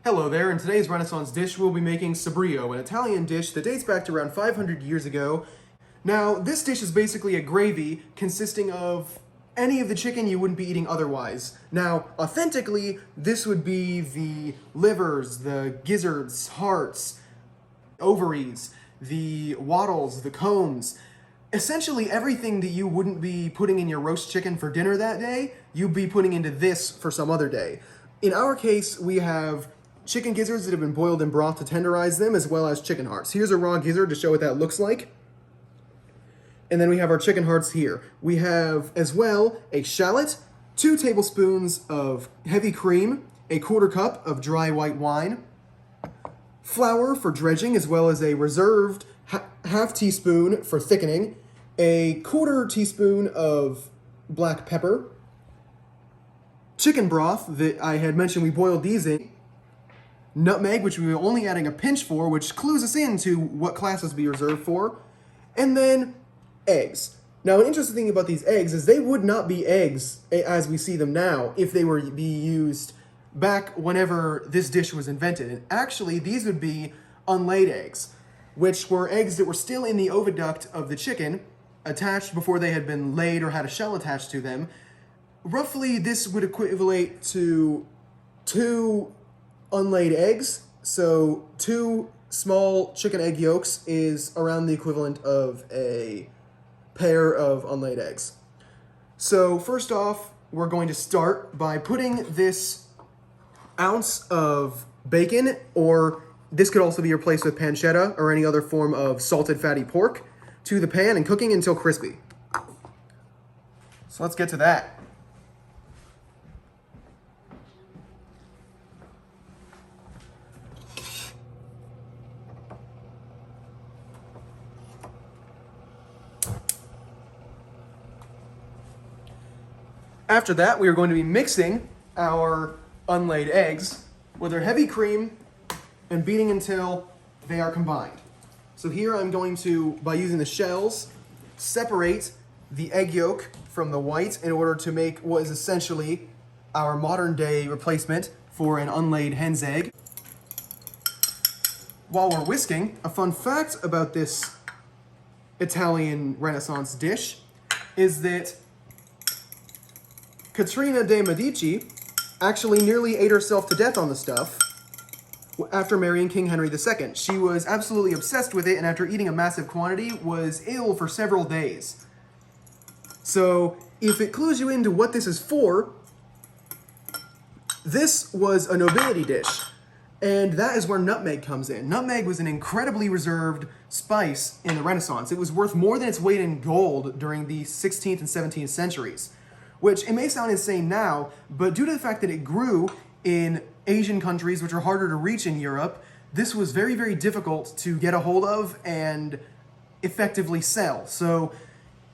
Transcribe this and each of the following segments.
Hello there, in today's Renaissance dish we'll be making Cibreo, an Italian dish that dates back to around 500 years ago. Now, this dish is basically a gravy consisting of any of the chicken you wouldn't be eating otherwise. Now, authentically, this would be the livers, the gizzards, hearts, ovaries, the wattles, the combs. Essentially everything that you wouldn't be putting in your roast chicken for dinner that day, you'd be putting into this for some other day. In our case, we have chicken gizzards that have been boiled in broth to tenderize them, as well as chicken hearts. Here's a raw gizzard to show what that looks like. And then we have our chicken hearts here. We have, as well, a shallot, 2 tablespoons of heavy cream, a 1/4 cup of dry white wine, flour for dredging, as well as a reserved half teaspoon for thickening, a 1/4 teaspoon of black pepper, chicken broth that I had mentioned we boiled these in, nutmeg, which we were only adding a pinch for, which clues us into what classes be reserved for, and then eggs. Now, an interesting thing about these eggs is they would not be eggs as we see them now if they were be used back whenever this dish was invented. And actually, these would be unlaid eggs, which were eggs that were still in the oviduct of the chicken, attached before they had been laid or had a shell attached to them. Roughly, this would equivalent to 2 unlaid eggs, so 2 small chicken egg yolks is around the equivalent of a pair of unlaid eggs. So first off, we're going to start by putting this ounce of bacon, or this could also be replaced with pancetta or any other form of salted fatty pork, to the pan and cooking until crispy. So let's get to that. After that, we are going to be mixing our unlaid eggs with our heavy cream and beating until they are combined. So here I'm going to, by using the shells, separate the egg yolk from the white in order to make what is essentially our modern day replacement for an unlaid hen's egg. While we're whisking, a fun fact about this Italian Renaissance dish is that Caterina de' Medici actually nearly ate herself to death on the stuff after marrying King Henry II. She was absolutely obsessed with it, and after eating a massive quantity, was ill for several days. So, if it clues you into what this is for, this was a nobility dish, and that is where nutmeg comes in. Nutmeg was an incredibly reserved spice in the Renaissance. It was worth more than its weight in gold during the 16th and 17th centuries. Which, it may sound insane now, but due to the fact that it grew in Asian countries, which are harder to reach in Europe, this was very, very difficult to get a hold of and effectively sell. So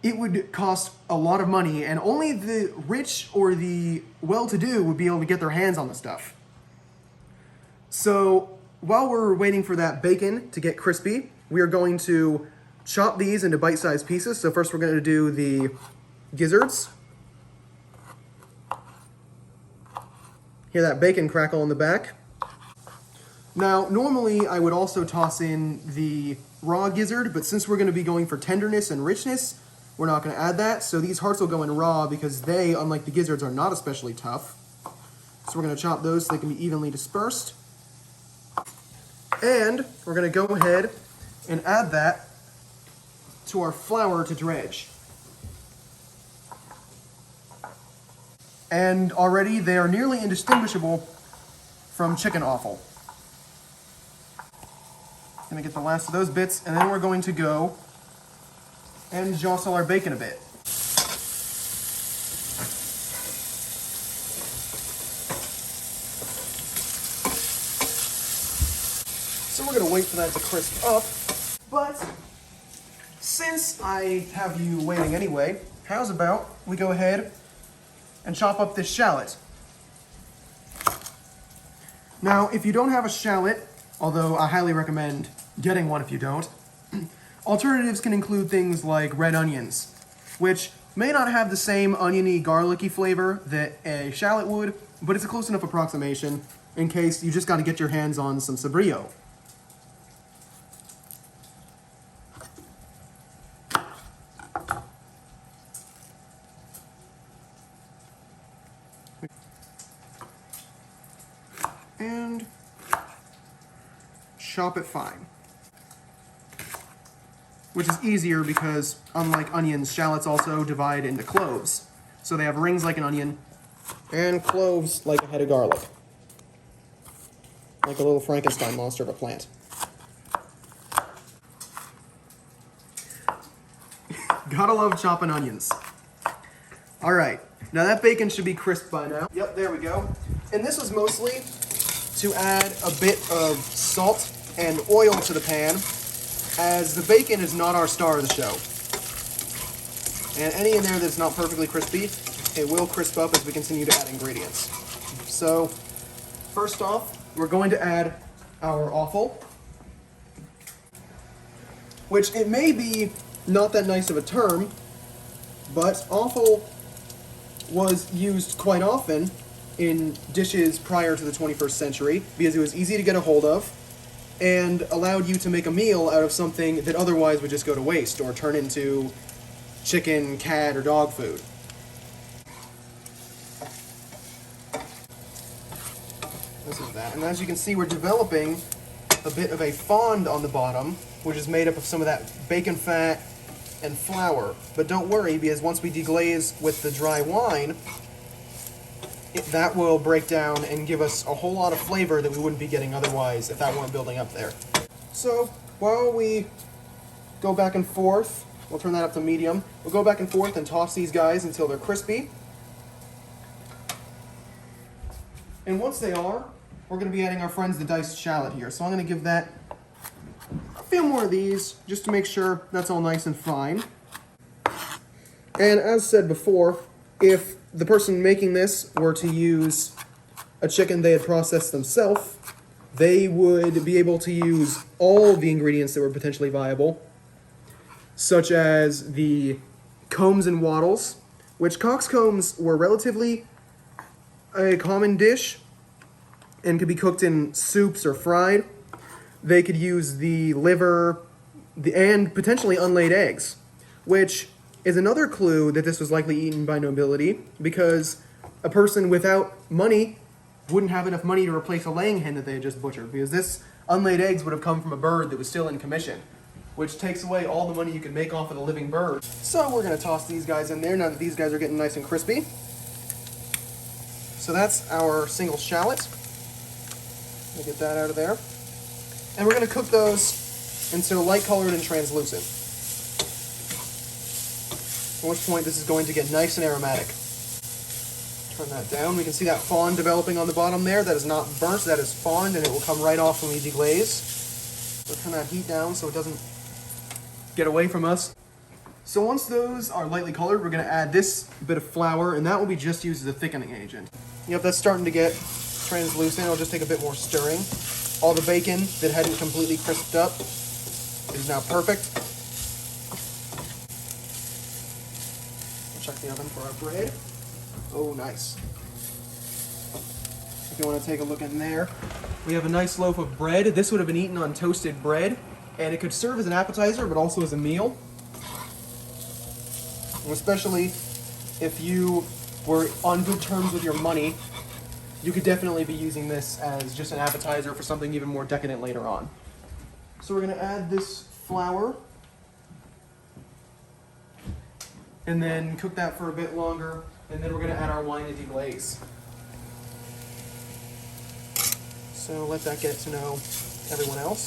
it would cost a lot of money, and only the rich or the well-to-do would be able to get their hands on the stuff. So while we're waiting for that bacon to get crispy, we are going to chop these into bite-sized pieces. So first we're going to do the gizzards. Hear that bacon crackle in the back. Now, normally I would also toss in the raw gizzard, but since we're going to be going for tenderness and richness, we're not going to add that. So these hearts will go in raw because they, unlike the gizzards, are not especially tough. So we're going to chop those so they can be evenly dispersed. And we're going to go ahead and add that to our flour to dredge. And already they are nearly indistinguishable from chicken offal. Gonna get the last of those bits, and then we're going to go and jostle our bacon a bit. So we're gonna wait for that to crisp up, but since I have you waiting anyway, how's about we go ahead and chop up this shallot. Now, if you don't have a shallot, although I highly recommend getting one if you don't, alternatives can include things like red onions, which may not have the same oniony, garlicky flavor that a shallot would, but it's a close enough approximation. in case you just got to get your hands on some Cibreo. And chop it fine. Which is easier because, unlike onions, shallots also divide into cloves. So they have rings like an onion, and cloves like a head of garlic. Like a little Frankenstein monster of a plant. Gotta love chopping onions. Alright, now that bacon should be crisp by now. Yep, there we go. And this was mostly to add a bit of salt and oil to the pan, as the bacon is not our star of the show. And any in there that's not perfectly crispy, it will crisp up as we continue to add ingredients. So, first off, we're going to add our offal, which it may be not that nice of a term, but offal was used quite often in dishes prior to the 21st century because it was easy to get a hold of and allowed you to make a meal out of something that otherwise would just go to waste or turn into chicken, cat, or dog food. This is that. And as you can see, we're developing a bit of a fond on the bottom, which is made up of some of that bacon fat and flour. But don't worry, because once we deglaze with the dry wine, that will break down and give us a whole lot of flavor that we wouldn't be getting otherwise if that weren't building up there. So, while we go back and forth, we'll turn that up to medium, we'll go back and forth and toss these guys until they're crispy. And once they are, we're going to be adding our friends the diced shallot here. So I'm going to give that a few more of these, just to make sure that's all nice and fine. And as said before, if the person making this were to use a chicken they had processed themselves, they would be able to use all of the ingredients that were potentially viable, such as the combs and wattles, which coxcombs were relatively a common dish and could be cooked in soups or fried. They could use the liver and potentially unlaid eggs, which is another clue that this was likely eaten by nobility, because a person without money wouldn't have enough money to replace a laying hen that they had just butchered, because this unlaid eggs would have come from a bird that was still in commission, which takes away all the money you could make off of the living bird. So we're going to toss these guys in there now that these guys are getting nice and crispy. So that's our single shallot. We'll get that out of there. And we're going to cook those until light colored and translucent. At which point this is going to get nice and aromatic. Turn that down. We can see that fond developing on the bottom there. That is not burnt, that is fond, and it will come right off when we deglaze. We'll turn that heat down so it doesn't get away from us. So once those are lightly colored, we're going to add this bit of flour, and that will be just used as a thickening agent. Yep, that's starting to get translucent. It'll just take a bit more stirring. All the bacon that hadn't completely crisped up is now perfect. We'll check the oven for our bread. Oh, nice. If you want to take a look in there, we have a nice loaf of bread. This would have been eaten on toasted bread, and it could serve as an appetizer, but also as a meal. And especially if you were on good terms with your money, you could definitely be using this as just an appetizer for something even more decadent later on. So we're going to add this flour, and then cook that for a bit longer, and then we're going to add our wine to deglaze. So let that get to know everyone else.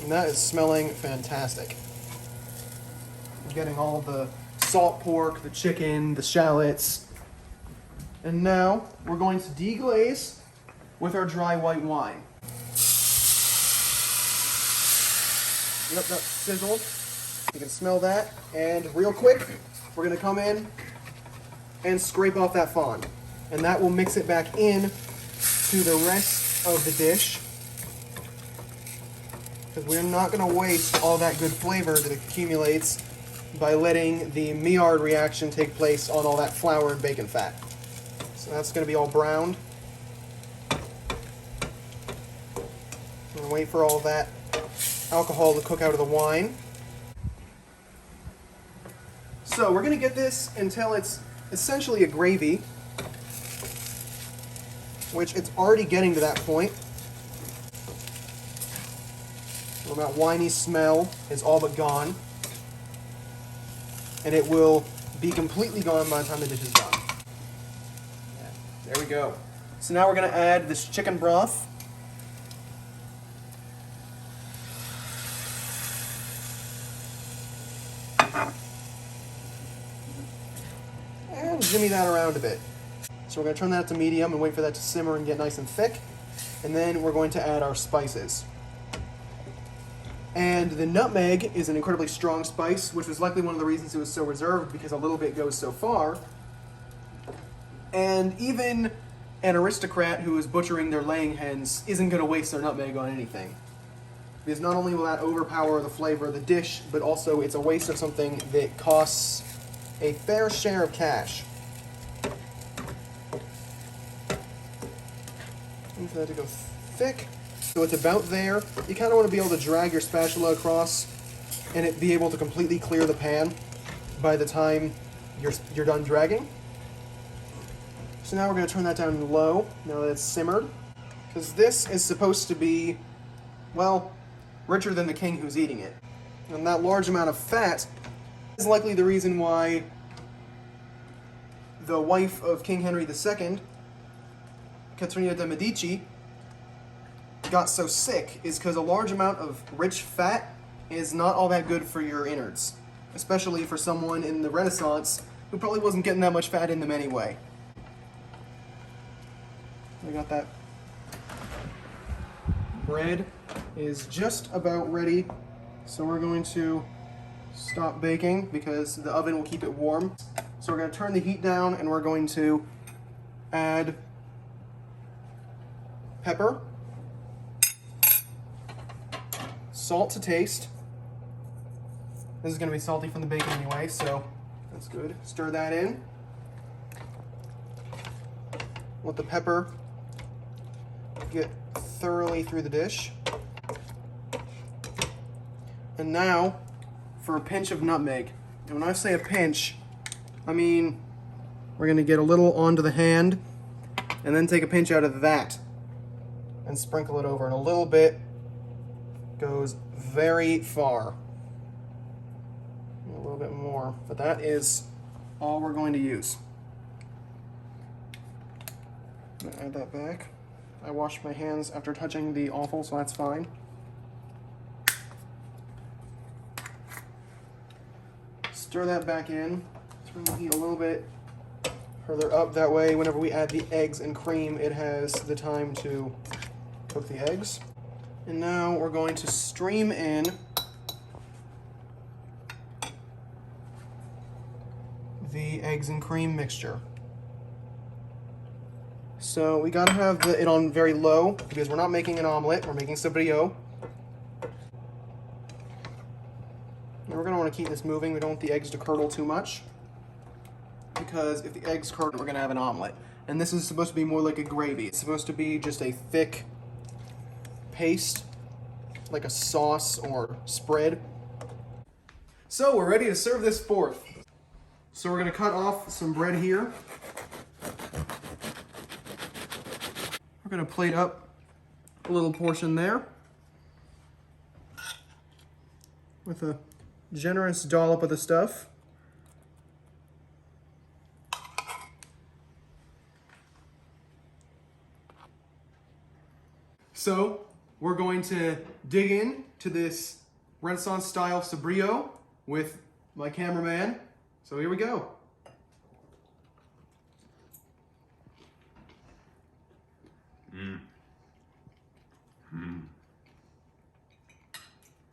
And that is smelling fantastic. I'm getting all the salt pork, the chicken, the shallots. And now we're going to deglaze with our dry white wine. Yep, that's sizzled. You can smell that. And real quick, we're going to come in and scrape off that fond. And that will mix it back in to the rest of the dish, because we're not going to waste all that good flavor that accumulates by letting the Maillard reaction take place on all that flour and bacon fat. So that's going to be all browned. I'm going to wait for all that alcohol to cook out of the wine. So we're going to get this until it's essentially a gravy, which it's already getting to that point. So that winey smell is all but gone, and it will be completely gone by the time the dish is done. Yeah, there we go. So now we're going to add this chicken broth. And jimmy that around a bit. So we're going to turn that to medium and wait for that to simmer and get nice and thick. And then we're going to add our spices. And the nutmeg is an incredibly strong spice, which was likely one of the reasons it was so reserved, because a little bit goes so far. And even an aristocrat who is butchering their laying hens isn't going to waste their nutmeg on anything. Because not only will that overpower the flavor of the dish, but also it's a waste of something that costs a fair share of cash. And for that to go thick, so it's about there. You kind of want to be able to drag your spatula across and it be able to completely clear the pan by the time you're done dragging. So now we're going to turn that down low, now that it's simmered, because this is supposed to be, well, richer than the king who's eating it. And that large amount of fat is likely the reason why the wife of King Henry II, Caterina de' Medici, got so sick, is because a large amount of rich fat is not all that good for your innards, especially for someone in the Renaissance who probably wasn't getting that much fat in them anyway. We got that. Bread is just about ready, so we're going to stop baking because the oven will keep it warm. So we're going to turn the heat down and we're going to add pepper, salt to taste. This is going to be salty from the bacon anyway, so that's good. Stir that in. Let the pepper get thoroughly through the dish. And now for a pinch of nutmeg. And when I say a pinch, I mean we're going to get a little onto the hand and then take a pinch out of that and sprinkle it over. And a little bit goes very far. A little bit more, but that is all we're going to use. I'm going to add that back. I washed my hands after touching the offal, so that's fine. Stir that back in. Turn the heat a little bit further up. That way, whenever we add the eggs and cream, it has the time to cook the eggs. And now we're going to stream in the eggs and cream mixture. So we gotta have it on very low because we're not making an omelet, we're making Cibreo. And we're gonna want to keep this moving. We don't want the eggs to curdle too much, because if the eggs curdle, we're gonna have an omelet. And this is supposed to be more like a gravy. It's supposed to be just a thick paste, like a sauce or spread. So we're ready to serve this forth. So we're gonna cut off some bread here. We're gonna plate up a little portion there with a generous dollop of the stuff. So we're going to dig in to this Renaissance style Cibreo with my cameraman. So here we go.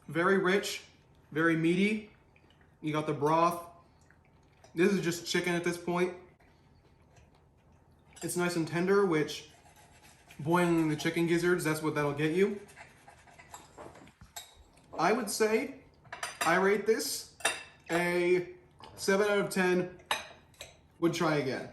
Very rich, very meaty. You got the broth. This is just chicken at this point. It's nice and tender, which boiling the chicken gizzards, that's what that'll get you. I would say I rate this a 7 out of 10. Would try again.